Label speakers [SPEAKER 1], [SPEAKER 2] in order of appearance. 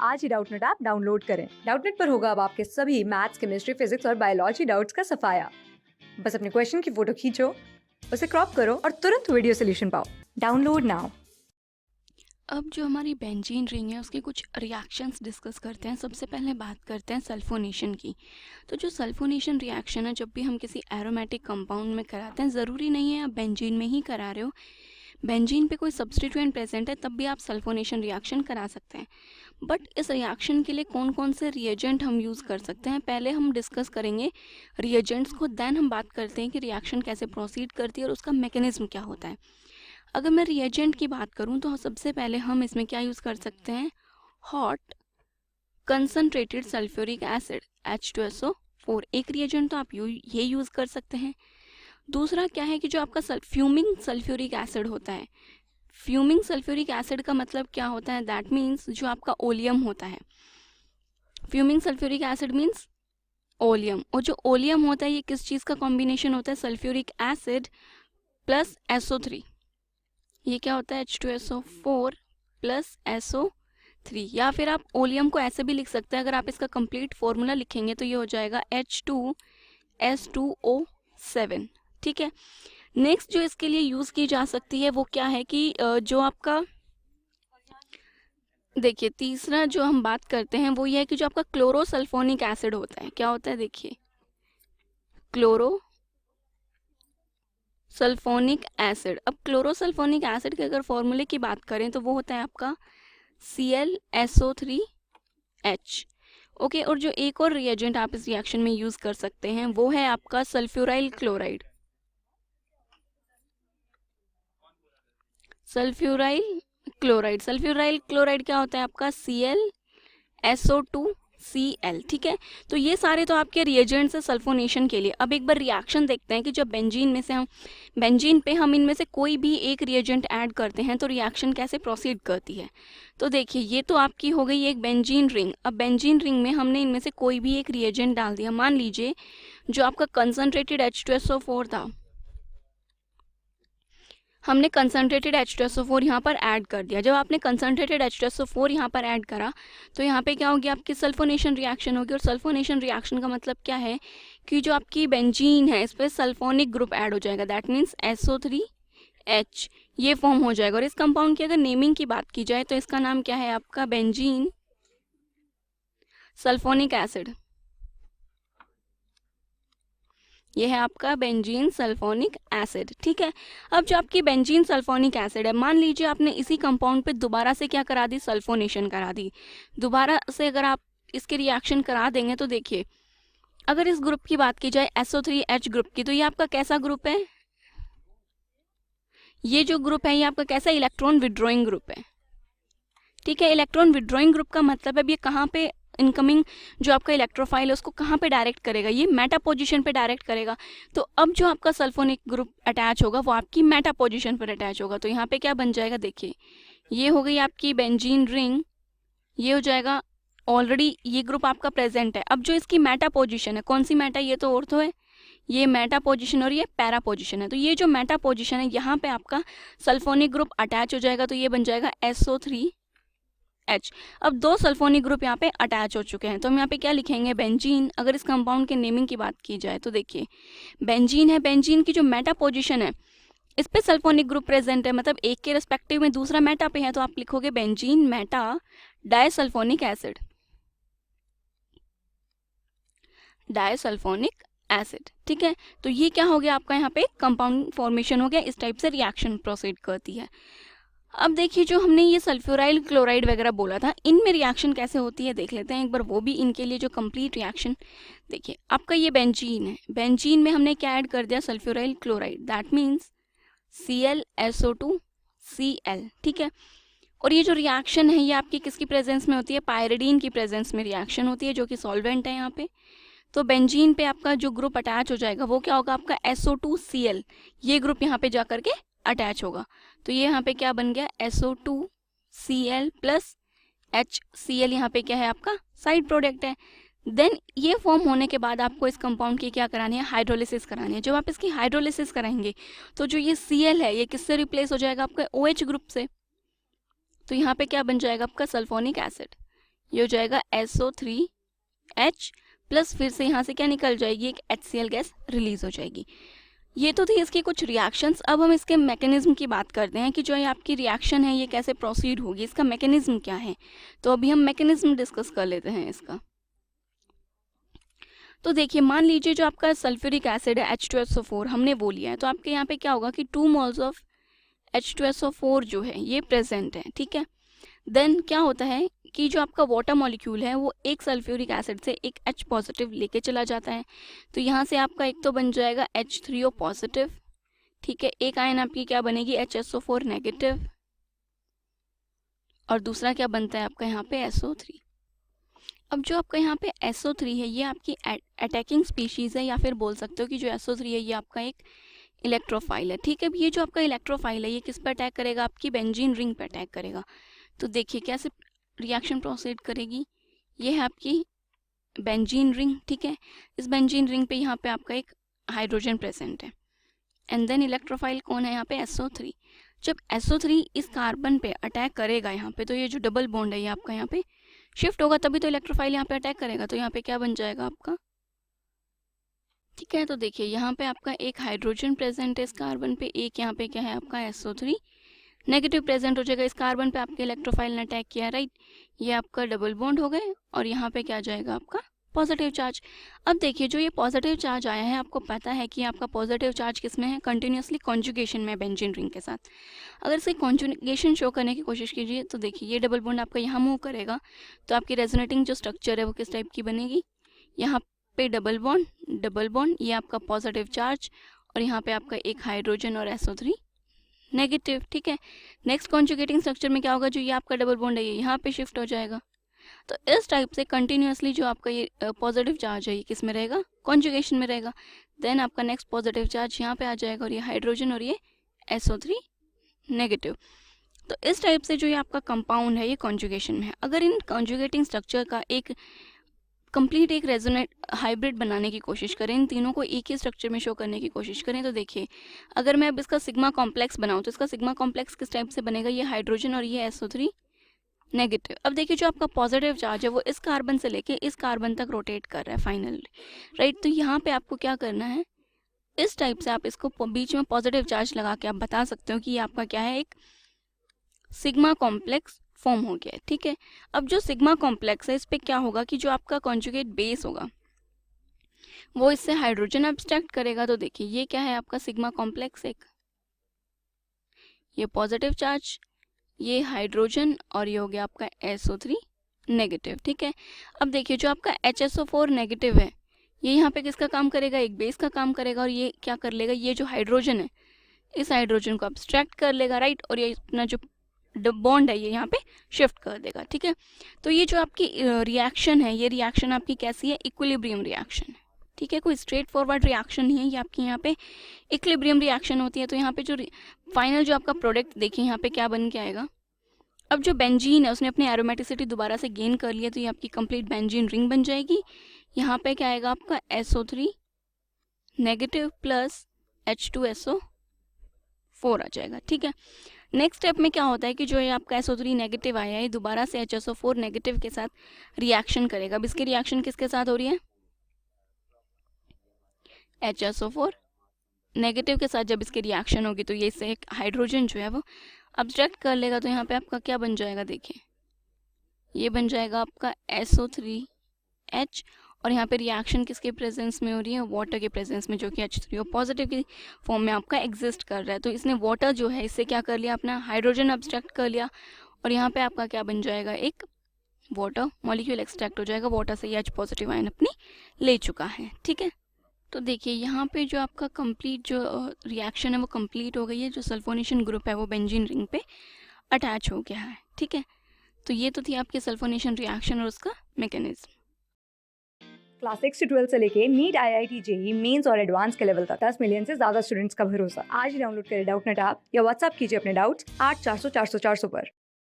[SPEAKER 1] आज ही Doubtnut app download करें। Doubtnut पर होगा अब आपके सभी मैथ्स, केमिस्ट्री, फिजिक्स और बायोलॉजी डाउट्स का सफाया। बस अपने क्वेश्चन की फोटो खींचो, उसे क्रॉप करो और तुरंत वीडियो सोल्यूशन पाओ। Download now.
[SPEAKER 2] अब जो हमारी बेंजीन रिंग है उसके कुछ रिएक्शंस डिस्कस करते हैं। सबसे पहले बात करते हैं सल्फोनेशन की। तो जो सल्फोनेशन रिएक्शन है, जब भी हम किसी एरोमेटिक कंपाउंड में कराते हैं, ज़रूरी नहीं है आप बेंजीन में ही करा रहे हो, बेंजीन पे कोई सब्स्टिट्यूएंट प्रेजेंट है तब भी आप सल्फोनेशन रिएक्शन करा सकते हैं। बट इस रिएक्शन के लिए कौन कौन से रिएजेंट हम यूज़ कर सकते हैं, पहले हम डिस्कस करेंगे रिएजेंट्स को, देन हम बात करते हैं कि रिएक्शन कैसे प्रोसीड करती है और उसका मैकेनिज्म क्या होता है। अगर मैं रिएजेंट की बात करूं तो सबसे पहले हम इसमें क्या यूज़ कर सकते हैं, hot concentrated sulphuric acid H2SO4 एक रिएजेंट तो आप ये यूज़ कर सकते हैं। दूसरा क्या है कि जो आपका फ्यूमिंग सल्फ्यूरिक एसिड होता है, फ्यूमिंग सल्फ्यूरिक एसिड का मतलब क्या होता है, दैट मीन्स जो आपका ओलियम होता है, fuming sulphuric acid means oleum, और जो ओलियम होता है ये किस चीज़ का कॉम्बिनेशन होता है, सल्फ्यूरिक एसिड प्लस SO3। ये क्या होता है, H2SO4 प्लस SO3। या फिर आप ओलियम को ऐसे भी लिख सकते हैं, अगर आप इसका कंप्लीट फॉर्मूला लिखेंगे तो ये हो जाएगा H2S2O7। ठीक है। नेक्स्ट जो इसके लिए यूज़ की जा सकती है वो क्या है कि जो आपका, देखिए तीसरा जो हम बात करते हैं वो ये है कि जो आपका क्लोरोसल्फोनिक एसिड होता है, क्या होता है, देखिए क्लोरो सल्फोनिक एसिड। अब क्लोरोसल्फोनिक एसिड के अगर फॉर्मूले की बात करें तो वो होता है आपका ClSO3H। ओके, और जो एक और रिएजेंट आप इस रिएक्शन में यूज कर सकते हैं वो है आपका सल्फ्यूराइल क्लोराइड। सल्फ्यूराइल क्लोराइड क्या होता है आपका ClSO2Cl। ठीक है, तो ये सारे तो आपके रिएजेंट्स है सल्फोनेशन के लिए। अब एक बार रिएक्शन देखते हैं कि जब बेंजीन पे हम इनमें से कोई भी एक रिएजेंट ऐड करते हैं तो रिएक्शन कैसे प्रोसीड करती है। तो देखिए ये तो आपकी हो गई एक बेंजीन रिंग। अब बेंजीन रिंग में हमने इनमें से कोई भी एक रिएजेंट डाल दिया, मान लीजिए जो आपका कंसनट्रेटेड H2SO4 था, हमने कंसनट्रेटेड H2SO4 यहाँ पर ऐड कर दिया। जब आपने कंसनट्रेटेड H2SO4 यहाँ पर ऐड करा तो यहाँ पे क्या होगी, आपकी सल्फोनेशन रिएक्शन होगी। और सल्फोनेशन रिएक्शन का मतलब क्या है कि जो आपकी बेंजीन है इस पर सल्फोनिक ग्रुप ऐड हो जाएगा, दैट मीन्स SO3H ये फॉर्म हो जाएगा। और इस कंपाउंड की अगर नेमिंग की बात की जाए तो इसका नाम क्या है आपका, बेंजीन सल्फोनिक एसिड। ये है आपका बेंजीन सल्फोनिक एसिड। ठीक है, अब जो आपकी बेंजीन सल्फोनिक एसिड है, मान लीजिए आपने इसी कंपाउंड पे दोबारा से क्या करा दी, सल्फोनेशन करा दी। दोबारा से अगर आप इसके रिएक्शन करा देंगे तो देखिए, अगर इस ग्रुप की बात की जाए SO3H ग्रुप की, तो ये आपका कैसा ग्रुप है, ये जो ग्रुप है ये आपका कैसा इलेक्ट्रॉन विड्रॉइंग ग्रुप है। ठीक है, इलेक्ट्रॉन विड्रॉइंग ग्रुप का मतलब है ये कहाँ पे इनकमिंग जो आपका इलेक्ट्रोफाइल है उसको कहाँ पे डायरेक्ट करेगा, ये मेटा पोजीशन पे डायरेक्ट करेगा। तो अब जो आपका सल्फोनिक ग्रुप अटैच होगा वो आपकी मेटा पोजीशन पर अटैच होगा। तो यहाँ पे क्या बन जाएगा, देखिए ये हो गई आपकी बेंजीन रिंग, ये हो जाएगा, ऑलरेडी ये ग्रुप आपका प्रेजेंट है। अब जो इसकी मेटा पोजिशन है, कौन सी मेटा, ये तो ऑर्थो है, ये मेटा पोजीशन और ये पैरा पोजीशन है। तो ये जो मेटा पोजीशन है यहाँ पे आपका सल्फोनिक ग्रुप अटैच हो जाएगा, तो ये बन जाएगा SO3H। अब दो सल्फोनिक ग्रुप यहाँ पे अटैच हो चुके हैं, तो हम यहाँ पे क्या लिखेंगे, बेंजीन। अगर इस कंपाउंड के नेमिंग की बात की जाए तो देखिए बेंजीन है, बेंजीन की जो मेटा पोजीशन है इस पे सल्फोनिक ग्रुप प्रेजेंट है, मतलब एक के रिस्पेक्टिव में दूसरा मेटा पे है, तो आप लिखोगे बेंजीन मेटा डायसल्फोनिक एसिड, डायसल्फोनिक एसिड। ठीक है, तो ये क्या हो गया आपका, यहाँ पे कंपाउंड फॉर्मेशन हो गया। इस टाइप से रिएक्शन प्रोसीड करती है। अब देखिए जो हमने ये सल्फ्यूराइल क्लोराइड वगैरह बोला था, इनमें रिएक्शन कैसे होती है देख लेते हैं एक बार, वो भी इनके लिए जो कंप्लीट रिएक्शन। देखिए आपका ये बेंजीन है, बेंजीन में हमने क्या ऐड कर दिया, sulphuryl chloride, that means ClSO2Cl। ठीक है, और ये जो रिएक्शन है ये आपकी किसकी प्रेजेंस में होती है, पायरिडीन की प्रेजेंस में रिएक्शन होती है, जो कि सॉल्वेंट है यहाँ पे। तो बेंजीन पे आपका जो ग्रुप अटैच हो जाएगा वो क्या होगा आपका SO2Cl, ये ग्रुप यहाँ पे जाकर के अटैच होगा। तो ये यहाँ पे क्या बन गया, SO2Cl प्लस HCl, यहाँ पे क्या है आपका साइड प्रोडक्ट है। देन ये फॉर्म होने के बाद आपको इस कंपाउंड की क्या करानी है, हाइड्रोलिसिस करानी है। जब आप इसकी हाइड्रोलिसिस कराएंगे तो जो ये Cl है ये किससे रिप्लेस हो जाएगा, आपका OH ग्रुप से। तो यहाँ पे क्या बन जाएगा आपका सल्फोनिक एसिड, ये हो जाएगा SO3H प्लस फिर से यहाँ से क्या निकल जाएगी, एक HCl गैस रिलीज हो जाएगी। ये तो थी इसकी कुछ रिएक्शंस। अब हम इसके मैकेनिज्म की बात करते हैं कि जो ये आपकी रिएक्शन है ये कैसे प्रोसीड होगी, इसका मैकेनिज्म क्या है। तो अभी हम मैकेनिज्म डिस्कस कर लेते हैं इसका। तो देखिए, मान लीजिए जो आपका सल्फ्यूरिक एसिड है H2SO4 हमने वो लिया है, तो आपके यहाँ पे क्या होगा कि 2 मोल्स ऑफ H2SO4 जो है ये प्रेजेंट है, ठीक है। देन क्या होता है कि जो आपका वाटर मॉलिक्यूल है वो एक सल्फ्यूरिक एसिड से एक H पॉजिटिव लेके चला जाता है। तो यहाँ से आपका एक तो बन जाएगा H3O पॉजिटिव, ठीक है। एक आयन आपकी क्या बनेगी, HSO4 नेगेटिव, और दूसरा क्या बनता है आपका यहाँ पे SO3। अब जो आपका यहाँ पे SO3 है ये आपकी अटैकिंग स्पीशीज़ है, या फिर बोल सकते हो कि जो SO3 है ये आपका एक इलेक्ट्रोफाइल है, ठीक है। अब ये जो आपका इलेक्ट्रोफाइल है ये किस पर अटैक करेगा, आपकी बेंजीन रिंग पर अटैक करेगा। तो देखिए कैसे रिएक्शन प्रोसीड करेगी। ये है आपकी बेंजीन रिंग, ठीक है। इस बेंजीन रिंग पे यहाँ पे आपका एक हाइड्रोजन प्रेजेंट है, एंड देन इलेक्ट्रोफाइल कौन है यहाँ पे, SO3। जब SO3 इस कार्बन पे अटैक करेगा यहाँ पे, तो ये जो डबल बॉन्ड है ये आपका यहाँ पे शिफ्ट होगा, तभी तो इलेक्ट्रोफाइल यहाँ पे अटैक करेगा। तो यहाँ पे क्या बन जाएगा आपका, ठीक है। तो देखिए यहाँ पे आपका एक हाइड्रोजन प्रेजेंट है इस कार्बन पे, एक यहाँ पे क्या है आपका SO3 नेगेटिव प्रेजेंट हो जाएगा। इस कार्बन पे आपके इलेक्ट्रोफाइल ने अटैक किया, राइट। ये आपका डबल बॉन्ड हो गए, और यहाँ पे क्या जाएगा आपका पॉजिटिव चार्ज। अब देखिए जो ये पॉजिटिव चार्ज आया है, आपको पता है कि आपका पॉजिटिव चार्ज किस में है, कंटिन्यूसली कॉन्जुगेशन में बेंजीन रिंग के साथ। अगर इसकी कॉन्जुगेशन शो करने की कोशिश कीजिए तो देखिए ये डबल बॉन्ड आपका यहाँ मूव करेगा, तो आपकी रेजोनेटिंग जो स्ट्रक्चर है वो किस टाइप की बनेगी, यहाँ पे डबल बॉन्ड, ये आपका पॉजिटिव चार्ज, और यहाँ पे आपका एक हाइड्रोजन और SO3 नेगेटिव, ठीक है। नेक्स्ट कॉन्जुगेटिंग स्ट्रक्चर में क्या होगा, जो ये आपका डबल बॉन्ड है ये यहाँ पे शिफ्ट हो जाएगा। तो इस टाइप से कंटिन्यूसली जो आपका ये पॉजिटिव चार्ज है ये किस में रहेगा, कॉन्जुगेशन में रहेगा। देन आपका नेक्स्ट पॉजिटिव चार्ज यहाँ पे आ जाएगा, और ये हाइड्रोजन और ये SO3 नेगेटिव। तो इस टाइप से जो ये आपका कंपाउंड है ये कॉन्जुगेशन में है। अगर इन कॉन्जुगेटिंग स्ट्रक्चर का एक कंप्लीट एक रेजोनेट हाइब्रिड बनाने की कोशिश करें, इन तीनों को एक ही स्ट्रक्चर में शो करने की कोशिश करें, तो देखिए अगर मैं अब इसका सिग्मा कॉम्प्लेक्स बनाऊं तो इसका सिग्मा कॉम्प्लेक्स किस टाइप से बनेगा, ये हाइड्रोजन और ये SO3 नेगेटिव। अब देखिए जो आपका पॉजिटिव चार्ज है वो इस कार्बन से लेके इस कार्बन तक रोटेट कर रहा है फाइनली, राइट। तो यहाँ पे आपको क्या करना है, इस टाइप से आप इसको बीच में पॉजिटिव चार्ज लगा के आप बता सकते हो कि ये आपका क्या है, एक सिग्मा कॉम्प्लेक्स फॉर्म हो गया है, ठीक है। अब जो सिग्मा कॉम्प्लेक्स है इस पे क्या होगा कि जो आपका कॉन्जुगेट बेस होगा वो इससे हाइड्रोजन एब्स्ट्रैक्ट करेगा। तो देखिए ये क्या है आपका सिग्मा कॉम्प्लेक्स, एक ये पॉजिटिव चार्ज, ये हाइड्रोजन, और ये हो गया आपका SO3 नेगेटिव, ठीक है। अब देखिए जो आपका HSO4 नेगेटिव है ये यहाँ पे किसका काम करेगा, एक बेस का काम करेगा, और ये क्या कर लेगा, ये जो हाइड्रोजन है इस हाइड्रोजन को एब्स्ट्रैक्ट कर लेगा, राइट। और ये अपना जो बॉन्ड है ये यहाँ पे शिफ्ट कर देगा, ठीक है। तो ये जो आपकी रिएक्शन है ये रिएक्शन आपकी कैसी है, इक्विलिब्रियम रिएक्शन है, ठीक है। कोई स्ट्रेट फॉरवर्ड रिएक्शन नहीं है, ये आपकी यहाँ पे इक्विलिब्रियम रिएक्शन होती है। तो यहाँ पे जो फाइनल जो आपका प्रोडक्ट देखिए यहाँ पे क्या बन के आएगा, अब जो बेंजीन है उसने अपनी एरोमेटिसिटी दोबारा से गेन कर लिया, तो ये आपकी कंप्लीट बेंजीन रिंग बन जाएगी। यहाँ पे क्या आएगा आपका SO3 नेगेटिव प्लस H2SO4 आ जाएगा, ठीक है। नेक्स्ट स्टेप में क्या होता है कि जो ये आपका SO3 नेगेटिव आया है दोबारा से HSO4 नेगेटिव के साथ रिएक्शन करेगा। अब इसकी रिएक्शन किसके साथ हो रही है, HSO4 नेगेटिव के साथ जब इसकी रिएक्शन होगी तो ये इससे एक हाइड्रोजन जो है वो अब्स्ट्रैक्ट कर लेगा। तो यहाँ पे आपका क्या बन जाएगा, देखिए ये बन जाएगा आपका SO3H, और यहाँ पे रिएक्शन किसके प्रेजेंस में हो रही है, वाटर के प्रेजेंस में, जो कि H3O पॉजिटिव की फॉर्म में आपका एग्जिस्ट कर रहा है। तो इसने वाटर जो है इससे क्या कर लिया, अपना हाइड्रोजन अब्स्ट्रैक्ट कर लिया, और यहाँ पे आपका क्या बन जाएगा, एक वाटर मॉलिक्यूल एक्सट्रैक्ट हो जाएगा। वाटर से ये H पॉजिटिव आयन अपनी ले चुका है, ठीक है। तो देखिए यहाँ पे जो आपका कंप्लीट जो रिएक्शन है वो कंप्लीट हो गई है। जो सल्फोनेशन ग्रुप है वो बेंजीन रिंग पे अटैच हो गया है, ठीक है। तो ये तो थी आपकी सल्फोनेशन रिएक्शन और उसका मैकेनिज्म।
[SPEAKER 1] क्लास 6 से 12 से लेके नीट, IIT, JEE मेंस और एडवांस के लेवल तक 10 मिलियन से ज्यादा स्टूडेंट्स का भरोसा। आज ही डाउनलोड करें डाउटनेट ऐप या व्हाट्सएप कीजिए अपने डाउट्स 8400 400 400 पर।